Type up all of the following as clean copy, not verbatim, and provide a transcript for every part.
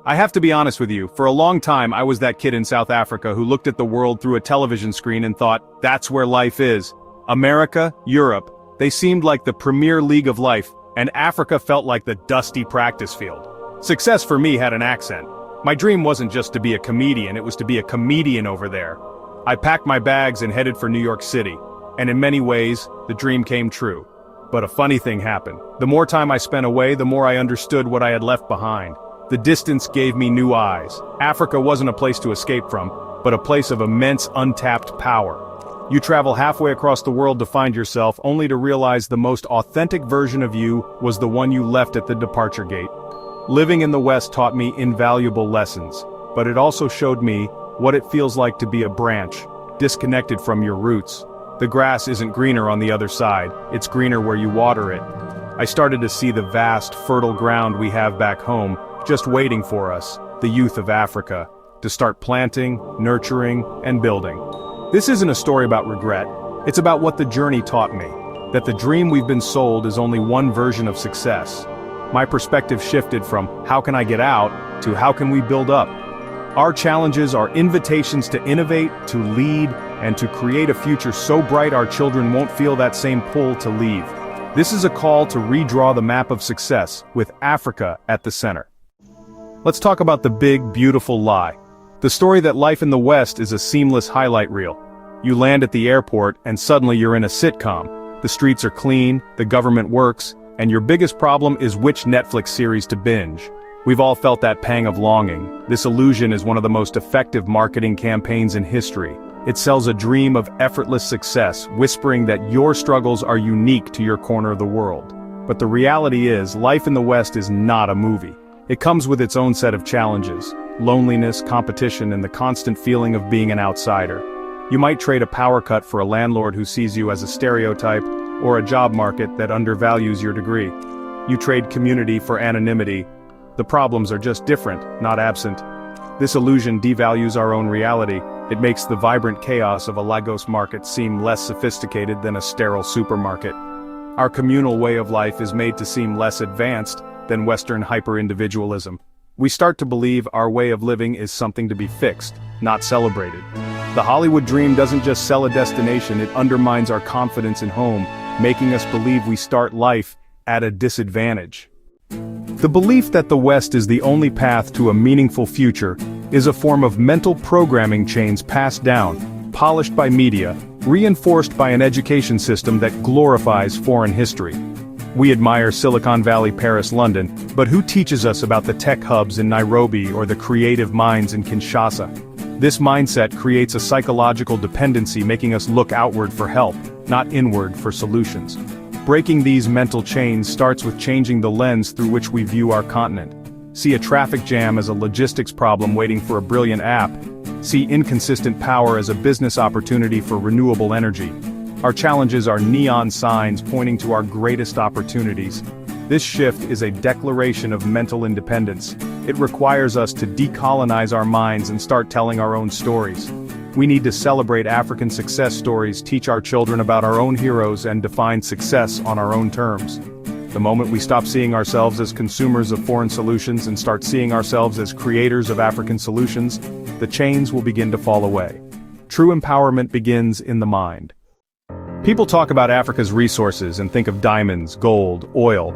I have to be honest with you, for a long time I was that kid in South Africa who looked at the world through a television screen and thought, that's where life is. America, Europe, they seemed like the premier league of life, and Africa felt like the dusty practice field. Success for me had an accent. My dream wasn't just to be a comedian, it was to be a comedian over there. I packed my bags and headed for New York City, and in many ways, the dream came true. But a funny thing happened. The more time I spent away, the more I understood what I had left behind. The distance gave me new eyes. Africa wasn't a place to escape from, but a place of immense untapped power. You travel halfway across the world to find yourself, only to realize the most authentic version of you was the one you left at the departure gate. Living in the West taught me invaluable lessons, but it also showed me what it feels like to be a branch, disconnected from your roots. The grass isn't greener on the other side, it's greener where you water it. I started to see the vast, fertile ground we have back home, just waiting for us, the youth of Africa, to start planting, nurturing, and building. This isn't a story about regret, it's about what the journey taught me, that the dream we've been sold is only one version of success. My perspective shifted from, how can I get out, to how can we build up? Our challenges are invitations to innovate, to lead, and to create a future so bright our children won't feel that same pull to leave. This is a call to redraw the map of success, with Africa at the center. Let's talk about the big, beautiful lie. The story that life in the West is a seamless highlight reel. You land at the airport and suddenly you're in a sitcom. The streets are clean, the government works, and your biggest problem is which Netflix series to binge. We've all felt that pang of longing. This illusion is one of the most effective marketing campaigns in history. It sells a dream of effortless success, whispering that your struggles are unique to your corner of the world. But the reality is, life in the West is not a movie. It comes with its own set of challenges: loneliness, competition, and the constant feeling of being an outsider. You might trade a power cut for a landlord who sees you as a stereotype, or a job market that undervalues your degree. You trade community for anonymity. The problems are just different, not absent. This illusion devalues our own reality. It makes the vibrant chaos of a Lagos market seem less sophisticated than a sterile supermarket. Our communal way of life is made to seem less advanced than Western hyper-individualism. We start to believe our way of living is something to be fixed, not celebrated. The Hollywood dream doesn't just sell a destination, it undermines our confidence in home, making us believe we start life at a disadvantage. The belief that the West is the only path to a meaningful future is a form of mental programming chains passed down, polished by media, reinforced by an education system that glorifies foreign history. We admire Silicon Valley, Paris, London, but who teaches us about the tech hubs in Nairobi or the creative minds in Kinshasa? This mindset creates a psychological dependency, making us look outward for help, not inward for solutions. Breaking these mental chains starts with changing the lens through which we view our continent. See a traffic jam as a logistics problem waiting for a brilliant app. See inconsistent power as a business opportunity for renewable energy. Our challenges are neon signs pointing to our greatest opportunities. This shift is a declaration of mental independence. It requires us to decolonize our minds and start telling our own stories. We need to celebrate African success stories, teach our children about our own heroes, and define success on our own terms. The moment we stop seeing ourselves as consumers of foreign solutions and start seeing ourselves as creators of African solutions, the chains will begin to fall away. True empowerment begins in the mind. People talk about Africa's resources and think of diamonds, gold, oil,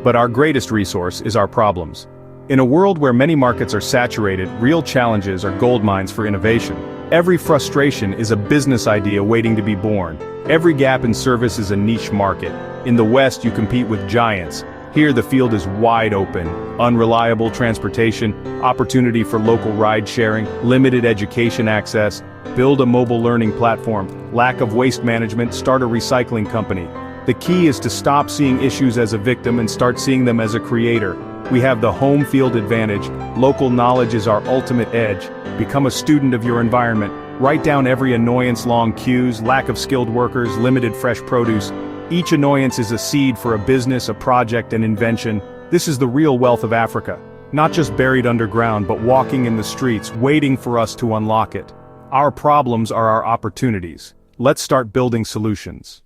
but our greatest resource is our problems. In a world where many markets are saturated, real challenges are gold mines for innovation. Every frustration is a business idea waiting to be born. Every gap in service is a niche market. In the West, you compete with giants. Here the field is wide open. Unreliable transportation, opportunity for local ride-sharing, limited education access. Build a mobile learning platform. Lack of waste management, start a recycling company. The key is to stop seeing issues as a victim and start seeing them as a creator. We have the home field advantage. Local knowledge is our ultimate edge. Become a student of your environment. Write down every annoyance: long queues, lack of skilled workers, limited fresh produce. Each annoyance is a seed for a business, a project, an invention. This is the real wealth of Africa. Not just buried underground, but walking in the streets, waiting for us to unlock it. Our problems are our opportunities. Let's start building solutions.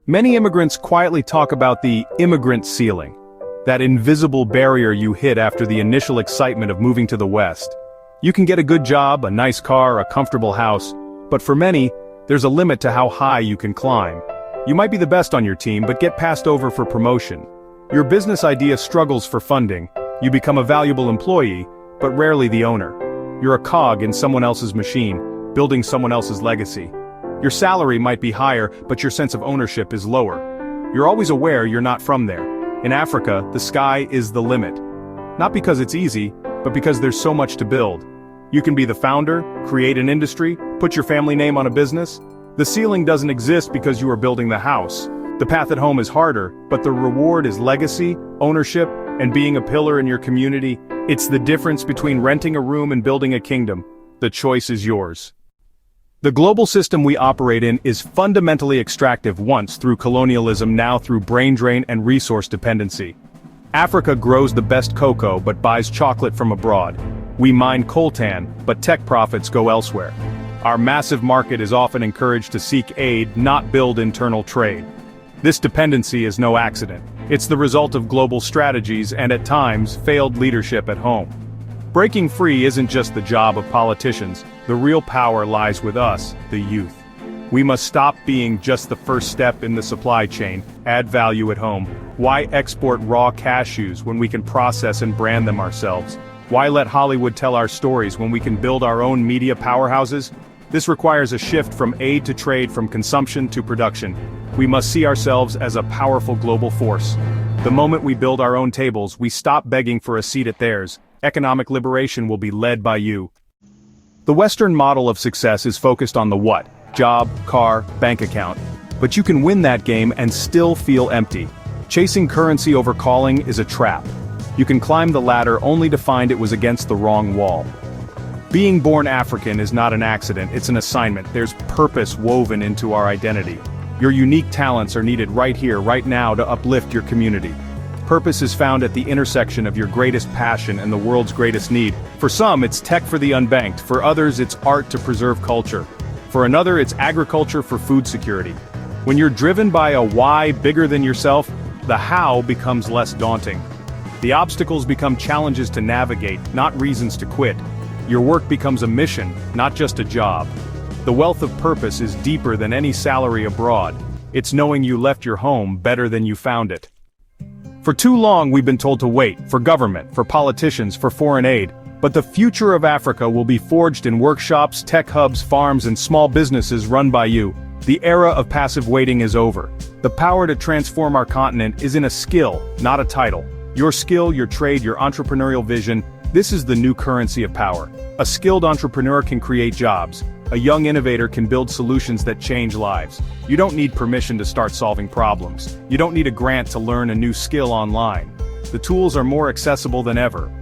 Many immigrants quietly talk about the immigrant ceiling. that invisible barrier you hit after the initial excitement of moving to the West. You can get a good job, a nice car, a comfortable house, but for many, there's a limit to how high you can climb. You might be the best on your team but get passed over for promotion. Your business idea struggles for funding. You become a valuable employee, but rarely the owner. You're a cog in someone else's machine, building someone else's legacy. Your salary might be higher, but your sense of ownership is lower. You're always aware you're not from there. In Africa, the sky is the limit. Not because it's easy, but because there's so much to build. You can be the founder, create an industry, put your family name on a business. The ceiling doesn't exist because you are building the house. The path at home is harder, but the reward is legacy, ownership, and being a pillar in your community. It's the difference between renting a room and building a kingdom. The choice is yours. The global system we operate in is fundamentally extractive, once through colonialism, now through brain drain and resource dependency. Africa grows the best cocoa but buys chocolate from abroad. We mine coltan, but tech profits go elsewhere. Our massive market is often encouraged to seek aid, not build internal trade. This dependency is no accident. It's the result of global strategies and, at times, failed leadership at home. Breaking free isn't just the job of politicians. The real power lies with us, the youth. We must stop being just the first step in the supply chain, add value at home. Why export raw cashews when we can process and brand them ourselves? Why let Hollywood tell our stories when we can build our own media powerhouses? This requires a shift from aid to trade, from consumption to production. We must see ourselves as a powerful global force. The moment we build our own tables, we stop begging for a seat at theirs. Economic liberation will be led by you. The Western model of success is focused on the what: job, car, bank account. But you can win that game and still feel empty. Chasing currency over calling is a trap. You can climb the ladder only to find it was against the wrong wall. Being born African is not an accident, it's an assignment. There's purpose woven into our identity. Your unique talents are needed right here, right now, to uplift your community. Purpose is found at the intersection of your greatest passion and the world's greatest need. For some, it's tech for the unbanked. For others, it's art to preserve culture. For another, it's agriculture for food security. When you're driven by a why bigger than yourself, the how becomes less daunting. The obstacles become challenges to navigate, not reasons to quit. Your work becomes a mission, not just a job. The wealth of purpose is deeper than any salary abroad. It's knowing you left your home better than you found it. For too long we've been told to wait, for government, for politicians, for foreign aid. But the future of Africa will be forged in workshops, tech hubs, farms, and small businesses run by you. The era of passive waiting is over. The power to transform our continent is in a skill, not a title. Your skill, your trade, your entrepreneurial vision, this is the new currency of power. A skilled entrepreneur can create jobs. A young innovator can build solutions that change lives. You don't need permission to start solving problems. You don't need a grant to learn a new skill online. The tools are more accessible than ever.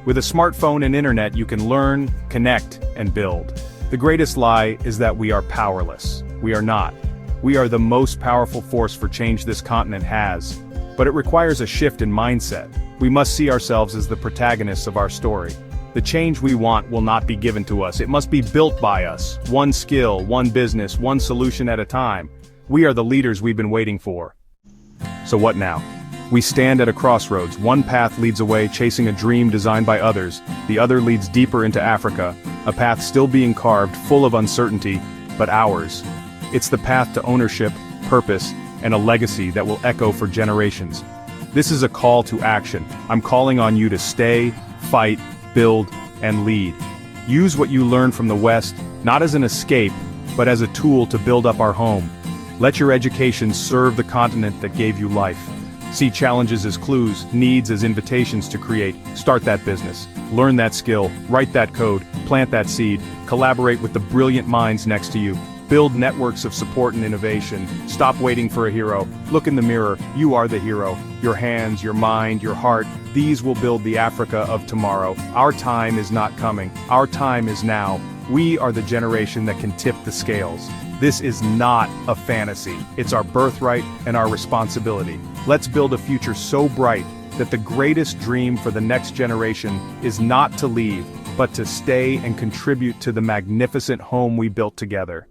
With a smartphone and internet, you can learn, connect, and build. The greatest lie is that we are powerless. We are not. We are the most powerful force for change this continent has. But it requires a shift in mindset. We must see ourselves as the protagonists of our story. The change we want will not be given to us. It must be built by us. One skill, one business, one solution at a time. We are the leaders we've been waiting for. So what now? We stand at a crossroads. One path leads away, chasing a dream designed by others. The other leads deeper into Africa, a path still being carved, full of uncertainty, but ours. It's the path to ownership, purpose, and a legacy that will echo for generations. This is a call to action. I'm calling on you to stay, fight, build, and lead. Use what you learned from the West, not as an escape, but as a tool to build up our home. Let your education serve the continent that gave you life. See challenges as clues, needs as invitations to create. Start that business. Learn that skill, write that code, plant that seed, collaborate with the brilliant minds next to you. Build networks of support and innovation. Stop waiting for a hero. Look in the mirror. You are the hero. Your hands, your mind, your heart, these will build the Africa of tomorrow. Our time is not coming. Our time is now. We are the generation that can tip the scales. This is not a fantasy. It's our birthright and our responsibility. Let's build a future so bright that the greatest dream for the next generation is not to leave, but to stay and contribute to the magnificent home we built together.